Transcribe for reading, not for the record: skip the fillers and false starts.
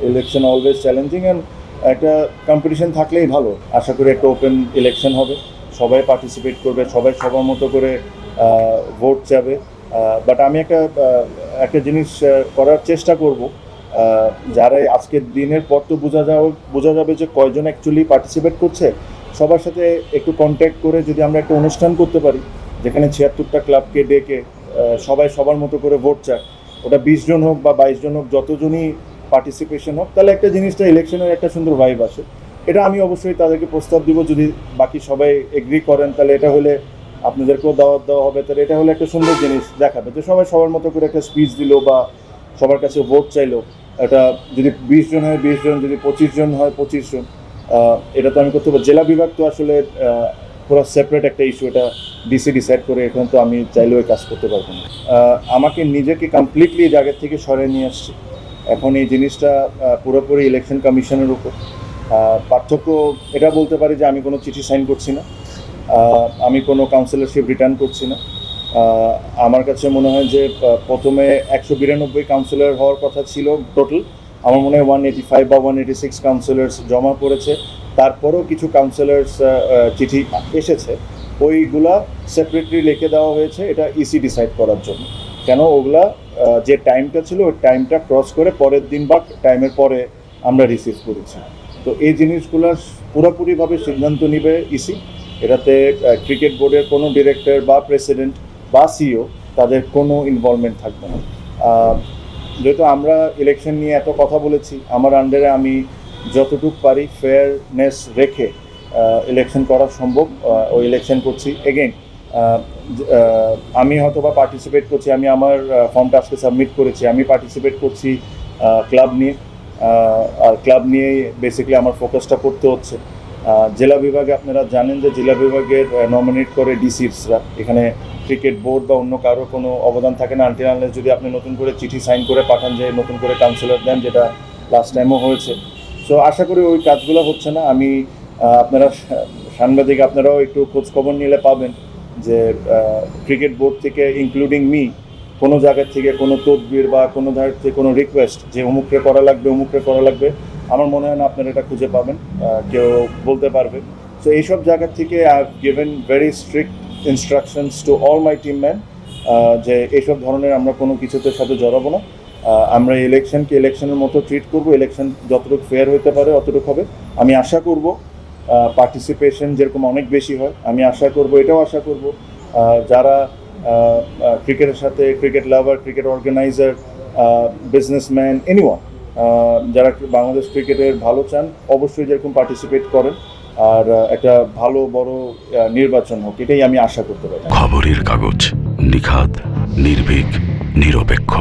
Election always challenging, and একটা competition থাকলেই ভালো। আশা করি একটা ওপেন ইলেকশন হবে, সবাই পার্টিসিপেট করবে, সবাই সবার মতো করে ভোট যাবে। বাট আমি একটা জিনিস করার চেষ্টা করব, যারা আজকের দিনের পর তো বোঝা যাবে যে কয়জন অ্যাকচুয়ালি পার্টিসিপেট করছে। সবার সাথে একটু কন্ট্যাক্ট করে যদি আমরা একটা অনুষ্ঠান করতে পারি যেখানে 76টা ক্লাবকে ডেকে সবাই সবার মতো করে ভোট চায়, ওটা 20 জন হোক বা 22 জন হোক, যতজনই পার্টিসিপেশন হোক, তাহলে একটা জিনিসটা ইলেকশনের একটা সুন্দর ভাইব আসে। এটা আমি অবশ্যই তাদেরকে প্রস্তাব দিব, যদি বাকি সবাই এগ্রি করেন তাহলে এটা হলে আপনাদেরকেও দাওয়াত দেওয়া হবে। তাহলে এটা হলে একটা সুন্দর জিনিস দেখাবে যে সবাই সবার মতো করে একটা স্পিচ দিল বা সবার কাছে ভোট চাইলো। এটা যদি 20 জন হয় 20 জন, যদি 25 জন হয় 25 জন, এটা তো আমি করতে পারবো। জেলা বিভাগ তো আসলে পুরো সেপারেট একটা ইস্যু, এটা ডিসি ডিসাইড করে, এখন তো আমি চাইলেও কাজ করতে পারবো না। আমাকে নিজেকে কমপ্লিটলি জায়গার থেকে সরিয়ে নিয়ে আসছি। এখন এই জিনিসটা পুরোপুরি ইলেকশন কমিশনের উপর। পার্থক্য এটা বলতে পারি যে আমি কোনো চিঠি সাইন করছি না, আমি কোনো কাউন্সিলরশিপ রিটার্ন করছি না। আমার কাছে মনে হয় যে প্রথমে 192 কাউন্সিলর হওয়ার কথা ছিল টোটাল, আমার মনে হয় 185 বা 186 কাউন্সিলর্স জমা পড়েছে। তারপরেও কিছু কাউন্সিলর্স চিঠি এসেছে, ওইগুলা সেপারেটলি লিখে দেওয়া হয়েছে, এটা ইসি ডিসাইড করার জন্য। কেন ওগুলা যে টাইমটা ছিল ওই টাইমটা ক্রস করে পরের দিন বা টাইমের পরে আমরা রিসিভ করেছি। তো এই জিনিসগুলো পুরোপুরিভাবে সিদ্ধান্ত নেবে ইসি। এটাতে ক্রিকেট বোর্ডের কোনো ডিরেক্টর বা প্রেসিডেন্ট বা সিইও তাদের কোনো ইনভলভমেন্ট থাকবে না। যেহেতু আমরা ইলেকশন নিয়ে এত কথা বলেছি, আমার আন্ডারে আমি যতটুকু পারি ফেয়ারনেস রেখে ইলেকশন করা সম্ভব, ওই ইলেকশন করছি। এগেইন আমি হয়তো বা পার্টিসিপেট করছি, আমি আমার ফর্মটা আজকে সাবমিট করেছি, আমি পার্টিসিপেট করছি ক্লাব নিয়ে, আর ক্লাব নিয়েই বেসিক্যালি আমার ফোকাসটা করতে হচ্ছে। জেলা বিভাগে আপনারা জানেন যে জেলা বিভাগের নমিনেট করে ডিসিসরা, এখানে ক্রিকেট বোর্ড বা অন্য কারো কোনো অবদান থাকে না আনটিল আনলেস যদি আপনি নতুন করে চিঠি সাইন করে পাঠান যে নতুন করে কাউন্সিলর দেন, যেটা লাস্ট টাইমও হয়েছে। সো আশা করি ওই কাজগুলো হচ্ছে না। আমি আপনারা সাংবাদিক আপনারাও একটু খোঁজখবর নিলে পাবেন যে ক্রিকেট বোর্ড থেকে ইনক্লুডিং মি কোনো জায়গার থেকে কোনো তদবির বা কোনো ধার থেকে কোনো রিকোয়েস্ট যে অমুকরে করা লাগবে, আমার মনে হয় না আপনারা এটা খুঁজে পাবেন, কেউ বলতে পারবে। সো এইসব জায়গার থেকে I have given very strict instructions to all my team man যে এইসব ধরনের আমরা কোনো কিছুতে সাথে জড়াবো না। আমরা ইলেকশনকে ইলেকশনের মতো ট্রিট করবো, ইলেকশন যতটুকু ফেয়ার হতে পারে অতটুকু হবে। আমি আশা করব পার্টিসিপেশন যেরকম অনেক বেশি হয়, আমি এটাও আশা করব যারা ক্রিকেটের সাথে, cricket lover, cricket organiser, businessman, anyone যারা বাংলাদেশ ক্রিকেটের ভালো চান, অবশ্যই যেরকম পার্টিসিপেট করেন, আর একটা ভালো বড় নির্বাচন হোক, এটাই আমি আশা করতে পারি। খবরের কাগজ, নিখাত, নির্ভীক, নিরপেক্ষ।